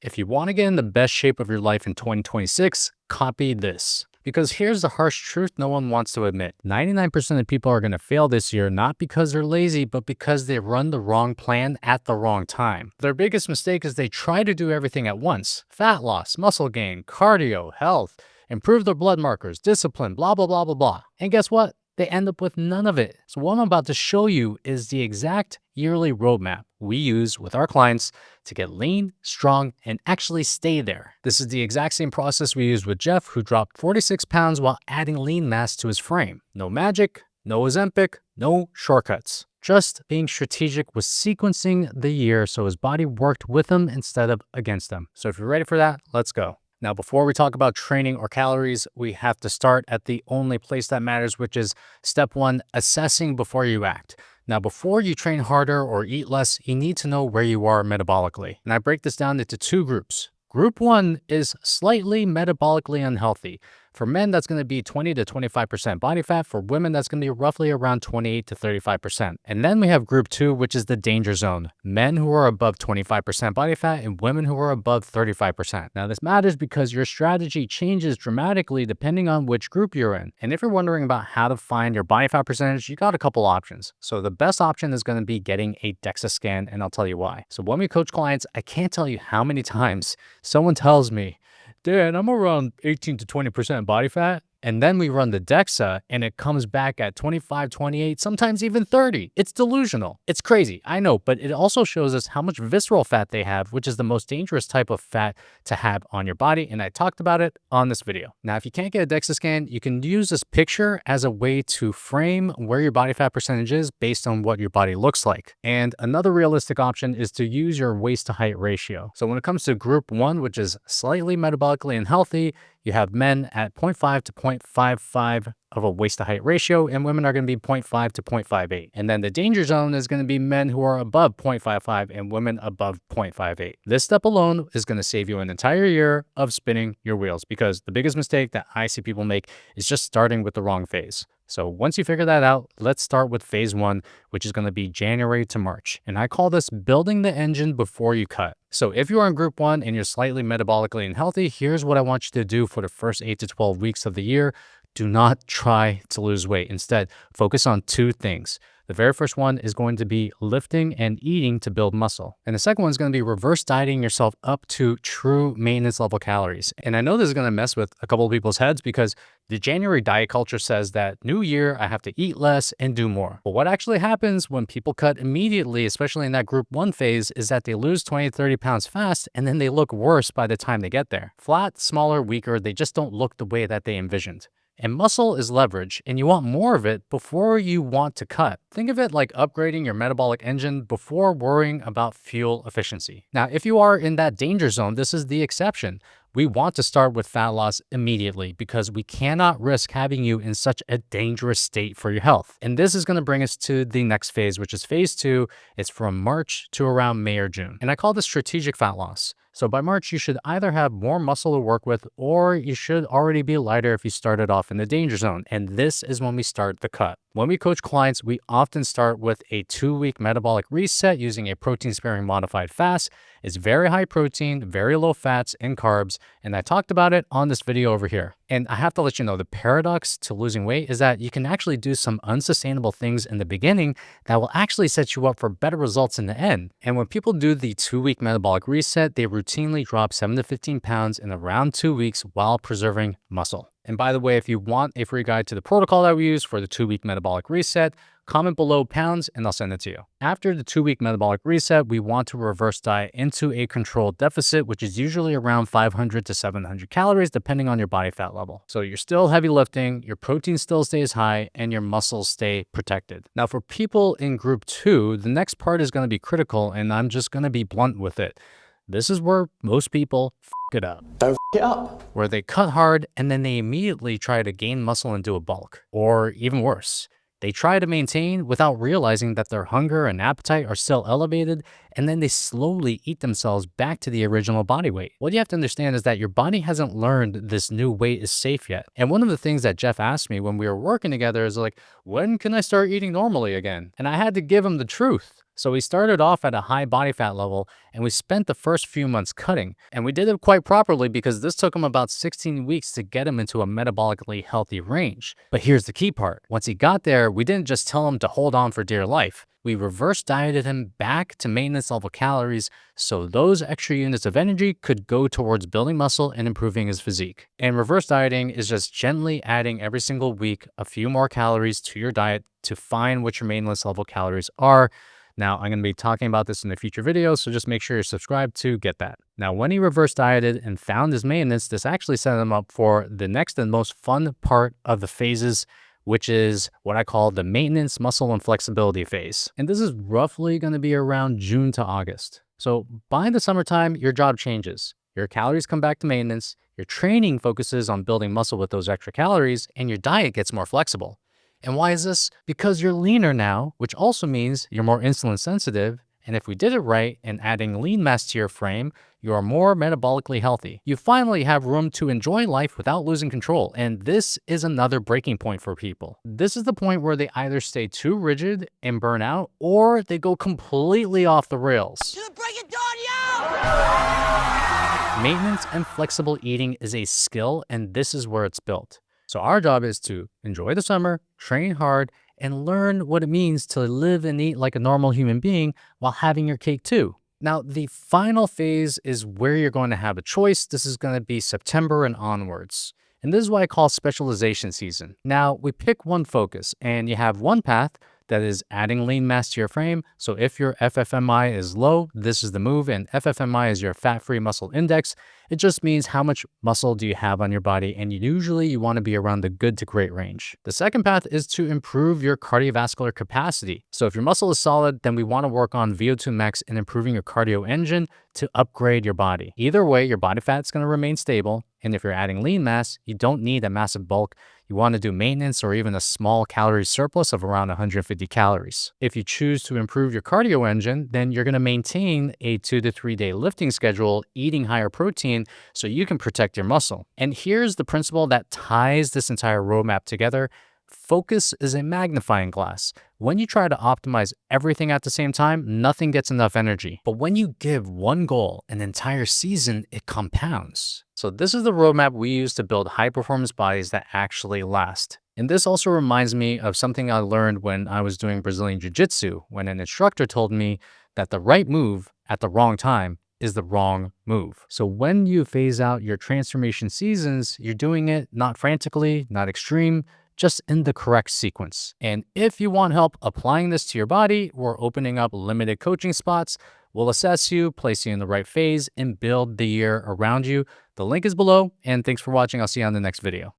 If you want to get in the best shape of your life in 2026, copy this. Because here's the harsh truth no one wants to admit. 99% of people are going to fail this year, not because they're lazy, but because they run the wrong plan at the wrong time. Their biggest mistake is they try to do everything at once. Fat loss, muscle gain, cardio, health, improve their blood markers, discipline, blah, blah, blah, blah, blah. And guess what? They end up with none of it. So what I'm about to show you is the exact yearly roadmap we use with our clients to get lean, strong, and actually stay there. This is the exact same process we used with Jeff, who dropped 46 pounds while adding lean mass to his frame. No magic, no Ozempic, no shortcuts. Just being strategic with sequencing the year so his body worked with him instead of against him. So if you're ready for that, let's go. Now, before we talk about training or calories, we have to start at the only place that matters, which is step one, assessing before you act. Now, before you train harder or eat less, you need to know where you are metabolically. And I break this down into two groups. Group one is slightly metabolically unhealthy. For men, that's going to be 20 to 25% body fat. For women, that's going to be roughly around 28 to 35%. And then we have group two, which is the danger zone. Men who are above 25% body fat and women who are above 35%. Now, this matters because your strategy changes dramatically depending on which group you're in. And if you're wondering about how to find your body fat percentage, you got a couple options. So the best option is going to be getting a DEXA scan, and I'll tell you why. So when we coach clients, I can't tell you how many times someone tells me, Dan, I'm around 18 to 20% body fat. And then we run the DEXA and it comes back at 25, 28, sometimes even 30. It's delusional. It's crazy, I know, but it also shows us how much visceral fat they have, which is the most dangerous type of fat to have on your body. And I talked about it on this video. Now, if you can't get a DEXA scan, you can use this picture as a way to frame where your body fat percentage is based on what your body looks like. And another realistic option is to use your waist to height ratio. So when it comes to group one, which is slightly metabolically unhealthy, you have men at 0.5 to 0.55 of a waist to height ratio, and women are going to be 0.5 to 0.58. And then the danger zone is going to be men who are above 0.55 and women above 0.58. This step alone is going to save you an entire year of spinning your wheels, because the biggest mistake that I see people make is just starting with the wrong phase. So once you figure that out, let's start with phase one, which is going to be January to March. And I call this building the engine before you cut. So if you are in group one and you're slightly metabolically unhealthy, here's what I want you to do for the first 8 to 12 weeks of the year. Do not try to lose weight. Instead, focus on two things. The very first one is going to be lifting and eating to build muscle. And the second one is going to be reverse dieting yourself up to true maintenance level calories. And I know this is going to mess with a couple of people's heads because the January diet culture says that new year, I have to eat less and do more. But what actually happens when people cut immediately, especially in that group one phase, is that they lose 20 to 30 pounds fast and then they look worse by the time they get there. Flat, smaller, weaker, they just don't look the way that they envisioned. And muscle is leverage, and you want more of it before you want to cut. Think of it like upgrading your metabolic engine before worrying about fuel efficiency. Now, if you are in that danger zone, this is the exception. We want to start with fat loss immediately because we cannot risk having you in such a dangerous state for your health. And this is going to bring us to the next phase, which is phase two. It's from March to around May or June. And I call this strategic fat loss. So by March, you should either have more muscle to work with, or you should already be lighter if you started off in the danger zone. And this is when we start the cut. When we coach clients, we often start with a 2-week metabolic reset using a protein-sparing modified fast. It's very high protein, very low fats and carbs, and I talked about it on this video over here. And I have to let you know, the paradox to losing weight is that you can actually do some unsustainable things in the beginning that will actually set you up for better results in the end. And when people do the 2-week metabolic reset, they routinely drop 7 to 15 pounds in around 2 weeks while preserving muscle. And by the way, if you want a free guide to the protocol that we use for the 2-week metabolic reset, comment below pounds and I'll send it to you. After the 2-week metabolic reset, we want to reverse diet into a controlled deficit, which is usually around 500 to 700 calories, depending on your body fat level. So you're still heavy lifting, your protein still stays high, and your muscles stay protected. Now, for people in group two, the next part is going to be critical, and I'm just going to be blunt with it. This is where most people f it up. Don't f it up. Where they cut hard and then they immediately try to gain muscle and do a bulk. Or even worse, they try to maintain without realizing that their hunger and appetite are still elevated, and then they slowly eat themselves back to the original body weight. What you have to understand is that your body hasn't learned this new weight is safe yet. And one of the things that Jeff asked me when we were working together is like, when can I start eating normally again? And I had to give him the truth. So we started off at a high body fat level and we spent the first few months cutting. And we did it quite properly because this took him about 16 weeks to get him into a metabolically healthy range. But here's the key part. Once he got there, we didn't just tell him to hold on for dear life. We reverse dieted him back to maintenance level calories so those extra units of energy could go towards building muscle and improving his physique. And reverse dieting is just gently adding every single week a few more calories to your diet to find what your maintenance level calories are. Now, I'm going to be talking about this in a future video, so just make sure you're subscribed to get that. Now, when he reverse dieted and found his maintenance, this actually set him up for the next and most fun part of the phases, which is what I call the maintenance, muscle, and flexibility phase. And this is roughly going to be around June to August. So by the summertime, your job changes. Your calories come back to maintenance, your training focuses on building muscle with those extra calories, and your diet gets more flexible. And why is this? Because you're leaner now, which also means you're more insulin sensitive. And if we did it right and adding lean mass to your frame, you are more metabolically healthy. You finally have room to enjoy life without losing control. And this is another breaking point for people. This is the point where they either stay too rigid and burn out, or they go completely off the rails. To the break it down, yo! Maintenance and flexible eating is a skill, and this is where it's built. So our job is to enjoy the summer, train hard, and learn what it means to live and eat like a normal human being while having your cake too. Now, the final phase is where you're going to have a choice. This is going to be September and onwards. And this is what I call specialization season. Now, we pick one focus, and you have one path that is adding lean mass to your frame. So if your FFMI is low, this is the move, and FFMI is your fat-free muscle index. It just means how much muscle do you have on your body, and usually you want to be around the good to great range. The second path is to improve your cardiovascular capacity. So if your muscle is solid, then we want to work on VO2 max and improving your cardio engine to upgrade your body. Either way, your body fat is going to remain stable, and if you're adding lean mass, you don't need a massive bulk. You want to do maintenance or even a small calorie surplus of around 150 calories. If you choose to improve your cardio engine, then you're going to maintain a 2 to 3 day lifting schedule, eating higher protein so you can protect your muscle. And here's the principle that ties this entire roadmap together. Focus is a magnifying glass. When you try to optimize everything at the same time, nothing gets enough energy. But when you give one goal an entire season, it compounds. So this is the roadmap we use to build high-performance bodies that actually last. And this also reminds me of something I learned when I was doing Brazilian Jiu-Jitsu, when an instructor told me that the right move at the wrong time is the wrong move. So when you phase out your transformation seasons, you're doing it not frantically, not extreme, just in the correct sequence. And if you want help applying this to your body, we're opening up limited coaching spots. We'll assess you, place you in the right phase, and build the year around you. The link is below, and thanks for watching. I'll see you on the next video.